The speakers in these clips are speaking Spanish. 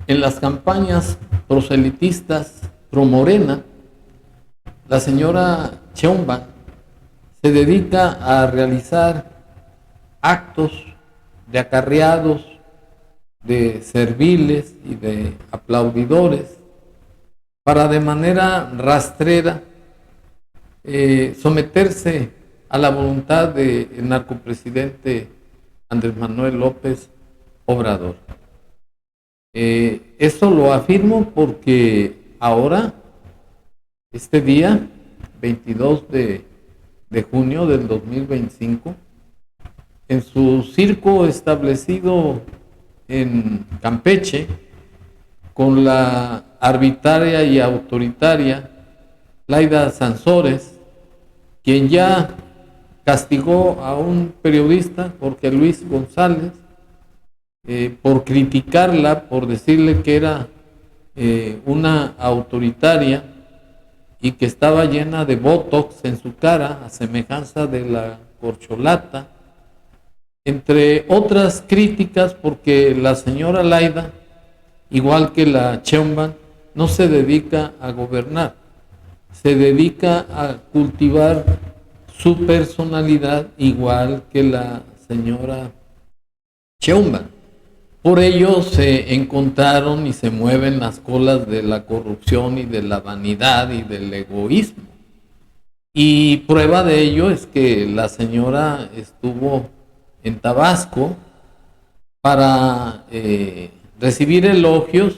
en las campañas proselitistas pro Morena, la señora Sheinbaum se dedica a realizar actos de acarreados, de serviles y de aplaudidores para de manera rastrera someterse a la voluntad del narcopresidente Andrés Manuel López Obrador. Esto lo afirmo porque ahora, este día, 22 de junio del 2025, en su circo establecido en Campeche, con la arbitraria y autoritaria Laida Sansores, quien ya castigó a un periodista, Jorge Luis González, por criticarla, por decirle que era una autoritaria y que estaba llena de botox en su cara, a semejanza de la corcholata, entre otras críticas, porque la señora Laida, igual que la Sheinbaum, no se dedica a gobernar, se dedica a cultivar su personalidad, igual que la señora Sheinbaum. Por ello se encontraron y se mueven las colas de la corrupción y de la vanidad y del egoísmo. Y prueba de ello es que la señora estuvo en Tabasco para recibir elogios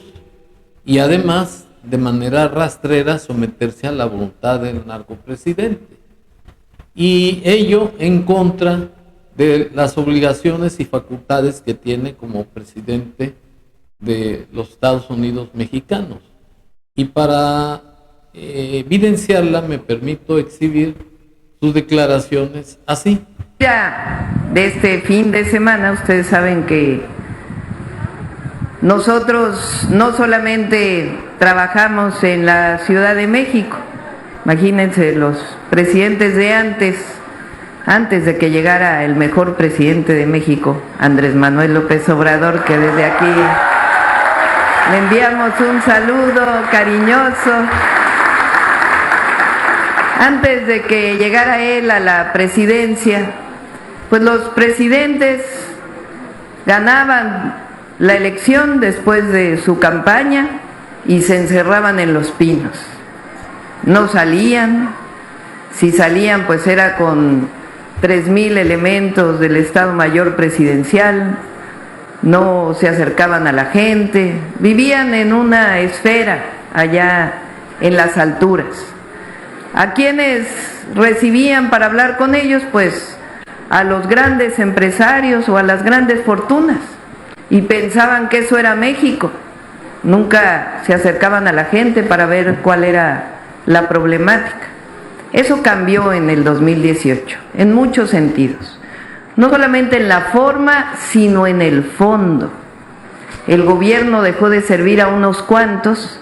y además de manera rastrera someterse a la voluntad del narcopresidente. Y ello en contra de las obligaciones y facultades que tiene como presidente de los Estados Unidos mexicanos. Y para evidenciarla me permito exhibir sus declaraciones así. De este fin de semana, ustedes saben que nosotros no solamente trabajamos en la Ciudad de México, imagínense los presidentes de antes de que llegara el mejor presidente de México, Andrés Manuel López Obrador, que desde aquí le enviamos un saludo cariñoso. Antes de que llegara él a la presidencia, pues los presidentes ganaban la elección después de su campaña y se encerraban en Los Pinos. No salían, si salían pues era con 3,000 elementos del Estado Mayor Presidencial, no se acercaban a la gente, vivían en una esfera allá en las alturas. ¿A quienes recibían para hablar con ellos? Pues a los grandes empresarios o a las grandes fortunas, y pensaban que eso era México. Nunca se acercaban a la gente para ver cuál era la problemática. Eso cambió en el 2018, en muchos sentidos. No solamente en la forma, sino en el fondo. El gobierno dejó de servir a unos cuantos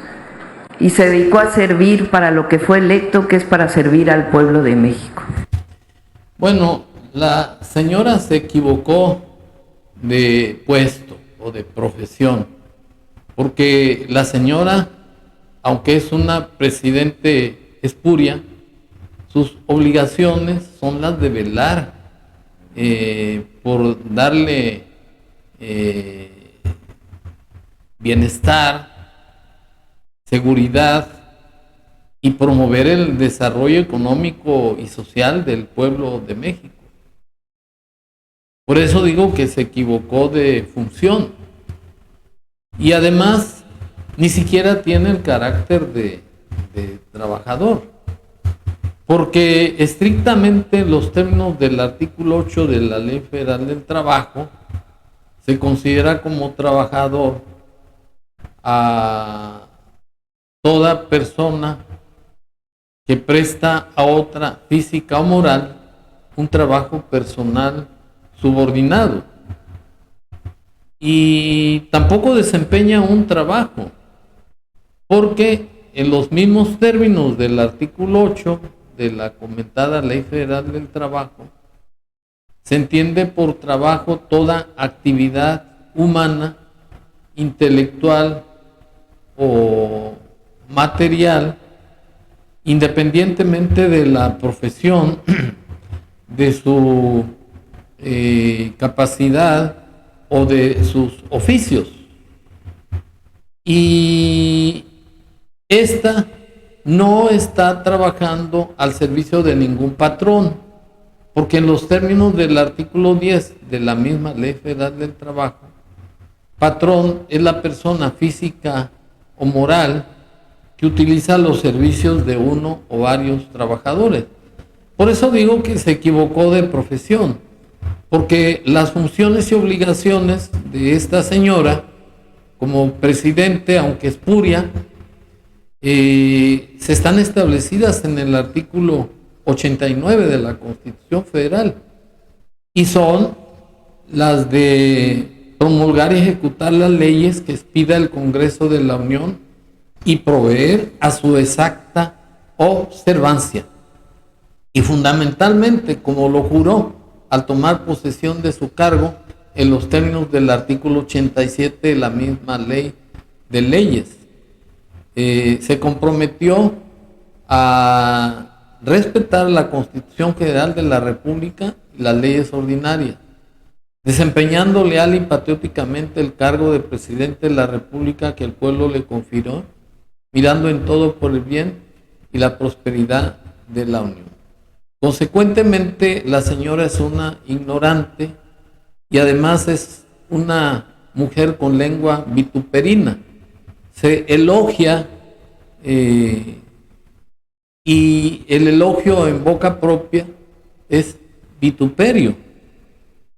y se dedicó a servir para lo que fue electo, que es para servir al pueblo de México. Bueno, la señora se equivocó de puesto o de profesión, porque la señora, aunque es una presidente espuria, sus obligaciones son las de velar por darle bienestar, seguridad y promover el desarrollo económico y social del pueblo de México. Por eso digo que se equivocó de función. Y además, ni siquiera tiene el carácter de trabajador. Porque estrictamente los términos del artículo 8 de la Ley Federal del Trabajo, se considera como trabajador a toda persona que presta a otra, física o moral, un trabajo personal subordinado. Y tampoco desempeña un trabajo, porque en los mismos términos del artículo 8 de la comentada Ley Federal del Trabajo, se entiende por trabajo toda actividad humana, intelectual o material, independientemente de la profesión, de su capacidad o de sus oficios. Y esta no está trabajando al servicio de ningún patrón, porque en los términos del artículo 10 de la misma Ley Federal del Trabajo, patrón es la persona física o moral que utiliza los servicios de uno o varios trabajadores. Por eso digo que se equivocó de profesión, porque las funciones y obligaciones de esta señora como presidente, aunque espuria, se están establecidas en el artículo 89 de la Constitución Federal, y son las de promulgar y ejecutar las leyes que expida el Congreso de la Unión y proveer a su exacta observancia. Y fundamentalmente, como lo juró al tomar posesión de su cargo en los términos del artículo 87 de la misma Ley de Leyes, se comprometió a respetar la Constitución Federal de la República y las leyes ordinarias, desempeñando leal y patrióticamente el cargo de presidente de la República que el pueblo le confirió, mirando en todo por el bien y la prosperidad de la Unión. Consecuentemente, la señora es una ignorante y además es una mujer con lengua vituperina. Se elogia y el elogio en boca propia es vituperio.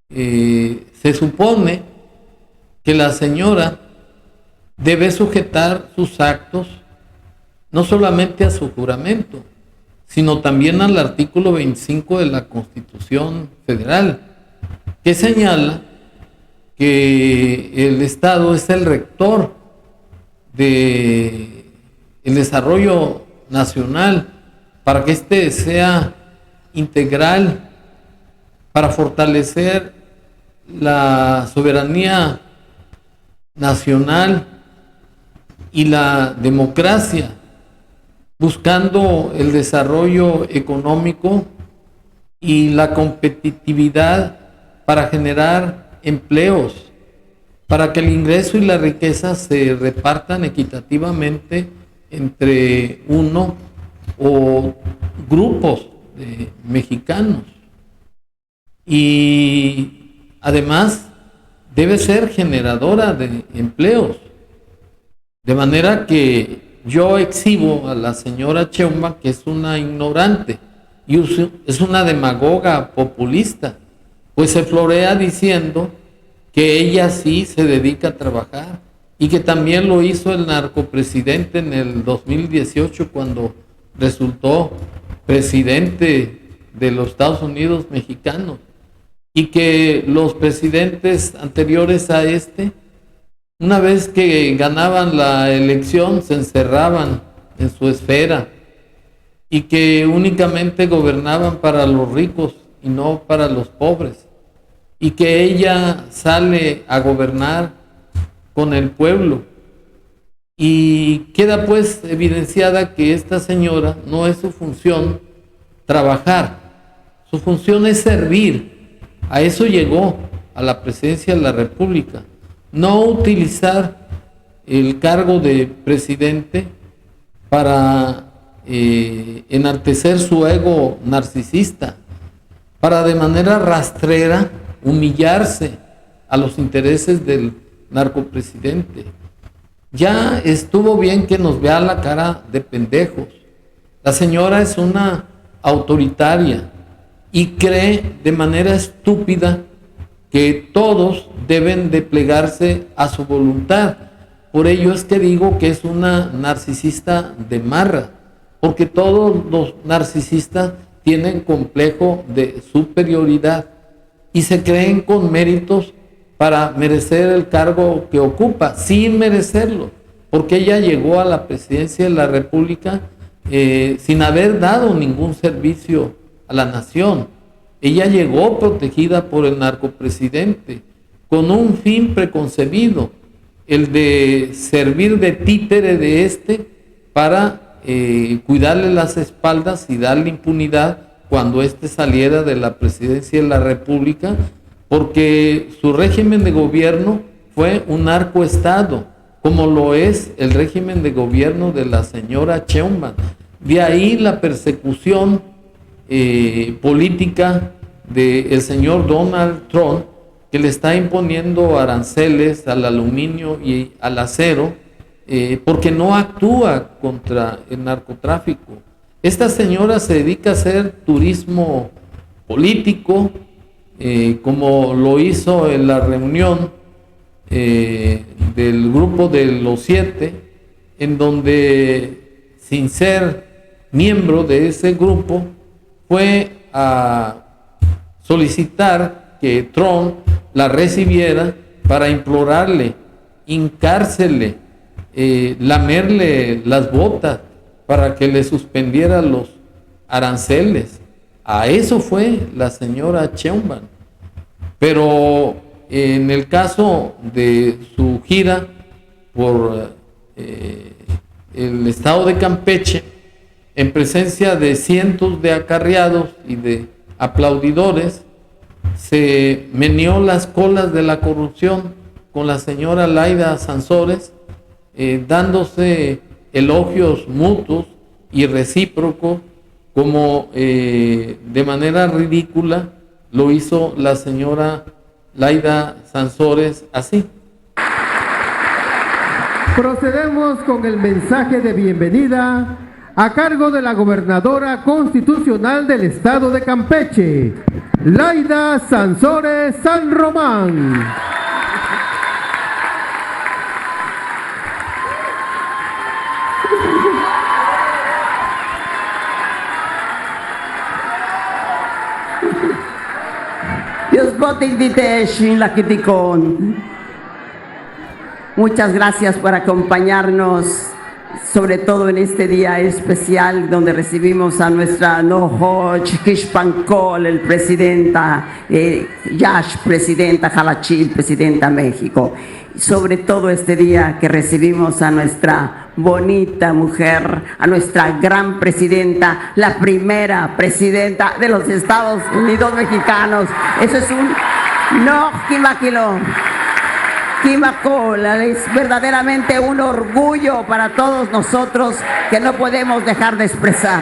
Se supone que la señora debe sujetar sus actos no solamente a su juramento, sino también al artículo 25 de la Constitución Federal, que señala que el Estado es el rector del desarrollo nacional para que éste sea integral, para fortalecer la soberanía nacional y la democracia, buscando el desarrollo económico y la competitividad para generar empleos, para que el ingreso y la riqueza se repartan equitativamente entre uno o grupos de mexicanos. Y además debe ser generadora de empleos, de manera que yo exhibo a la señora Sheinbaum, que es una ignorante y es una demagoga populista, pues se florea diciendo que ella sí se dedica a trabajar y que también lo hizo el narcopresidente en el 2018 cuando resultó presidente de los Estados Unidos mexicanos, y que los presidentes anteriores a este, una vez que ganaban la elección, se encerraban en su esfera y que únicamente gobernaban para los ricos y no para los pobres, y que ella sale a gobernar con el pueblo. Y queda pues evidenciada que esta señora no es su función trabajar, su función es servir. A eso llegó a la presidencia de la República. No utilizar el cargo de presidente para enaltecer su ego narcisista, para de manera rastrera humillarse a los intereses del narcopresidente. Ya estuvo bien que nos vea la cara de pendejos. La señora es una autoritaria y cree de manera estúpida que todos deben de plegarse a su voluntad. Por ello es que digo que es una narcisista de marra, porque todos los narcisistas tienen complejo de superioridad y se creen con méritos para merecer el cargo que ocupa, sin merecerlo, porque ella llegó a la presidencia de la República sin haber dado ningún servicio a la nación. Ella llegó protegida por el narcopresidente, con un fin preconcebido, el de servir de títere de para cuidarle las espaldas y darle impunidad cuando saliera de la presidencia de la República, porque su régimen de gobierno fue un narcoestado, como lo es el régimen de gobierno de la señora Sheinbaum. De ahí la persecución política del señor Donald Trump, que le está imponiendo aranceles al aluminio y al acero, porque no actúa contra el narcotráfico. Esta señora se dedica a hacer turismo político, como lo hizo en la reunión del grupo de los 7, en donde, sin ser miembro de ese grupo, fue a solicitar que Trump la recibiera para implorarle, hincársele, lamerle las botas para que le suspendiera los aranceles. A eso fue la señora Sheinbaum. Pero en el caso de su gira por el estado de Campeche, en presencia de cientos de acarreados y de aplaudidores, se meneó las colas de la corrupción con la señora Laida Sansores, dándose elogios mutuos y recíprocos, como de manera ridícula lo hizo la señora Laida Sansores así. Procedemos con el mensaje de bienvenida a cargo de la gobernadora constitucional del estado de Campeche, Laida Sansores San Román. Muchas gracias por acompañarnos, sobre todo en este día especial donde recibimos a nuestra Nohoch Kishpancol, el presidenta, Yash, presidenta Jalachil, presidenta México. Sobre todo este día que recibimos a nuestra bonita mujer, a nuestra gran presidenta, la primera presidenta de los Estados Unidos mexicanos. Eso es un no, Quimacola, es verdaderamente un orgullo para todos nosotros que no podemos dejar de expresar.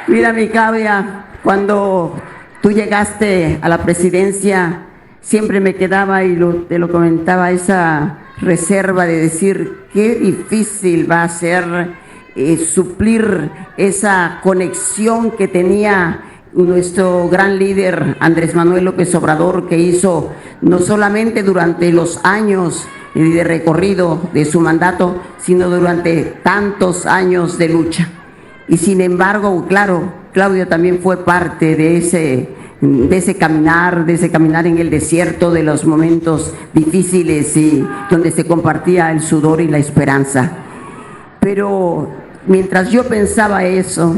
Mira, mi Claudia, cuando tú llegaste a la presidencia, siempre me quedaba, y te lo comentaba, esa reserva de decir qué difícil va a ser suplir esa conexión que tenía nuestro gran líder Andrés Manuel López Obrador, que hizo no solamente durante los años de recorrido de su mandato, sino durante tantos años de lucha. Y sin embargo, claro, Claudia también fue parte de ese caminar en el desierto, de los momentos difíciles y donde se compartía el sudor y la esperanza. Pero mientras yo pensaba eso,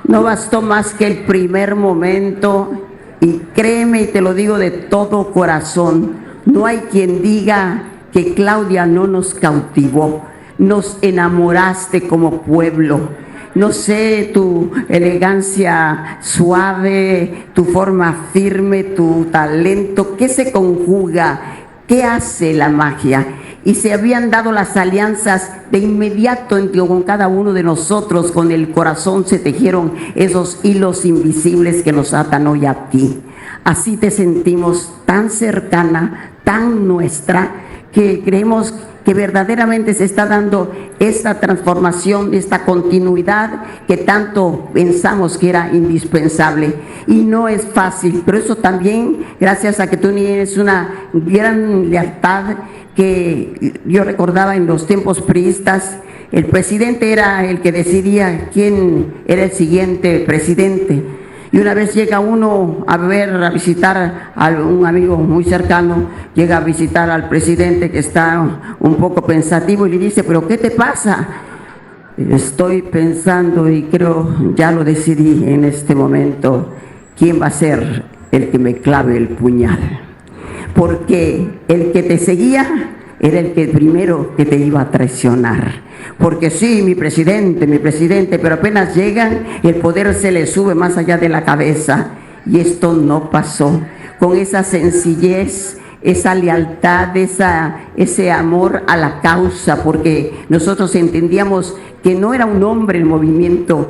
no bastó más que el primer momento, y créeme y te lo digo de todo corazón, no hay quien diga que Claudia no nos cautivó, nos enamoraste como pueblo. No sé, tu elegancia suave, tu forma firme, tu talento, ¿qué se conjuga? ¿Qué hace la magia? Y se habían dado las alianzas de inmediato con cada uno de nosotros, con el corazón se tejieron esos hilos invisibles que nos atan hoy a ti. Así te sentimos tan cercana, tan nuestra, que creemos que verdaderamente se está dando esta transformación, esta continuidad que tanto pensamos que era indispensable. Y no es fácil, pero eso también gracias a que tú tienes una gran lealtad, que yo recordaba en los tiempos priistas, el presidente era el que decidía quién era el siguiente presidente. Y una vez llega uno a visitar a un amigo muy cercano, llega a visitar al presidente que está un poco pensativo y le dice, ¿pero qué te pasa? Estoy pensando y creo, ya lo decidí en este momento, quién va a ser el que me clave el puñal, porque el que te seguía era el que primero que te iba a traicionar. Porque sí, mi presidente, pero apenas llegan, el poder se le sube más allá de la cabeza. Y esto no pasó. Con esa sencillez, esa lealtad, ese amor a la causa, porque nosotros entendíamos que no era un hombre el movimiento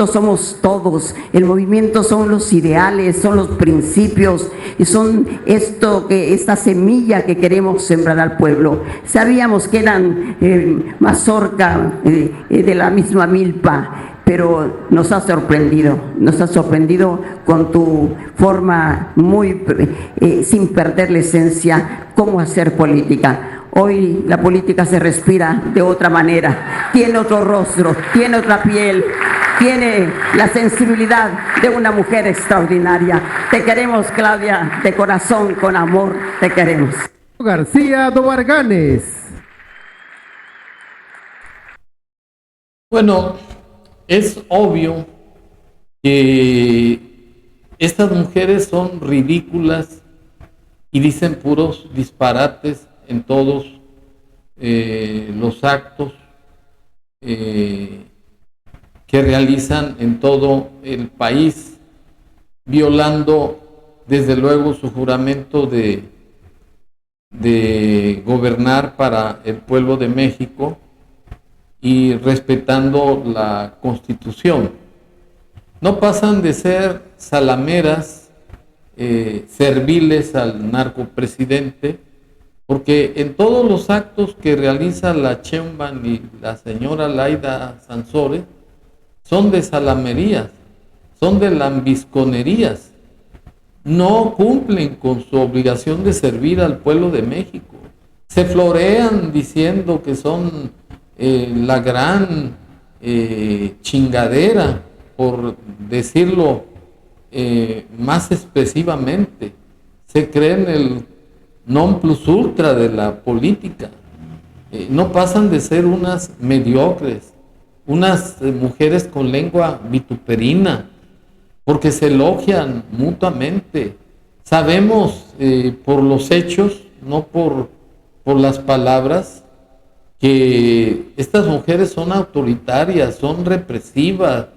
somos todos, el movimiento son los ideales, son los principios, y son esta semilla que queremos sembrar al pueblo. Sabíamos que eran mazorca de la misma milpa, pero nos ha sorprendido con tu forma muy, sin perder la esencia, cómo hacer política. Hoy la política se respira de otra manera, tiene otro rostro, tiene otra piel, tiene la sensibilidad de una mujer extraordinaria. Te queremos, Claudia, de corazón, con amor, te queremos. García Dobarganes. Bueno, es obvio que estas mujeres son ridículas y dicen puros disparates en todos los actos que realizan en todo el país, violando desde luego su juramento de gobernar para el pueblo de México y respetando la Constitución. No pasan de ser salameras, serviles al narcopresidente, porque en todos los actos que realiza la Sheinbaum y la señora Laida Sansores son de salamerías, son de lambisconerías. No cumplen con su obligación de servir al pueblo de México. Se florean diciendo que son la gran chingadera, por decirlo más expresivamente. Se creen el non plus ultra de la política. No pasan de ser unas mediocres, unas mujeres con lengua vituperina, porque se elogian mutuamente. Sabemos por los hechos, no por las palabras, que estas mujeres son autoritarias, son represivas,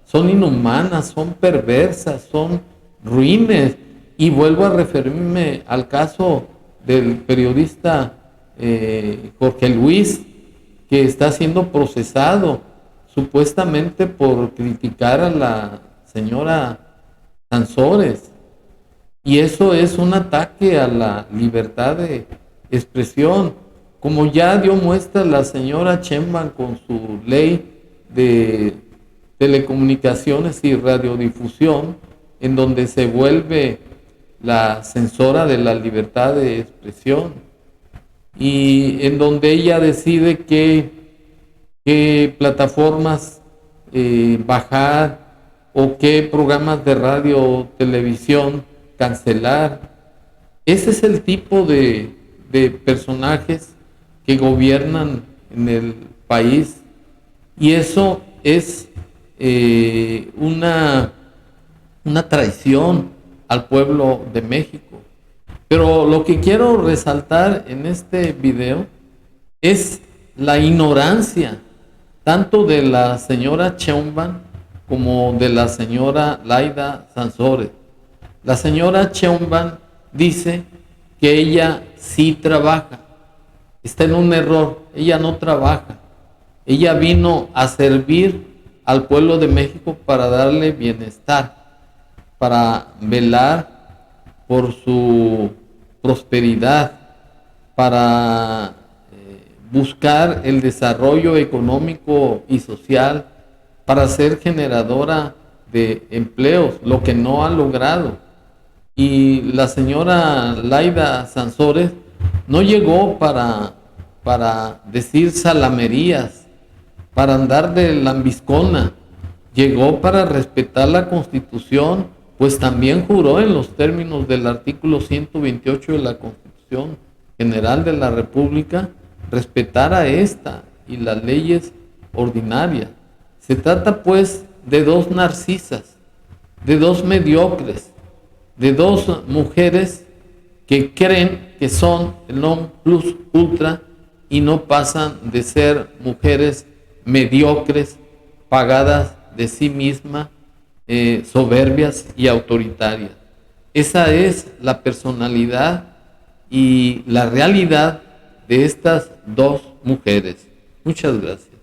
son inhumanas, son perversas, son ruines. Y vuelvo a referirme al caso del periodista Jorge Luis, que está siendo procesado supuestamente por criticar a la señora Sansores. Y eso es un ataque a la libertad de expresión, como ya dio muestra la señora Sheinbaum con su ley de telecomunicaciones y radiodifusión, en donde se vuelve la censora de la libertad de expresión y en donde ella decide qué plataformas bajar o qué programas de radio o televisión cancelar. Ese es el tipo de personajes que gobiernan en el país, y eso es una traición al pueblo de México. Pero lo que quiero resaltar en este video es la ignorancia tanto de la señora Sheinbaum como de la señora Laida Sansores. La señora Sheinbaum dice que ella sí trabaja. Está en un error. Ella no trabaja. Ella vino a servir al pueblo de México para darle bienestar, para velar por su prosperidad, para buscar el desarrollo económico y social, para ser generadora de empleos, lo que no ha logrado. Y la señora Laida Sansores no llegó para decir salamerías, para andar de lambiscona. Llegó para respetar la Constitución, pues también juró en los términos del artículo 128 de la Constitución General de la República respetar a esta y las leyes ordinarias. Se trata pues de dos narcisas, de dos mediocres, de dos mujeres que creen que son el non plus ultra y no pasan de ser mujeres mediocres, pagadas de sí mismas, soberbias y autoritarias. Esa es la personalidad y la realidad de estas dos mujeres. Muchas gracias.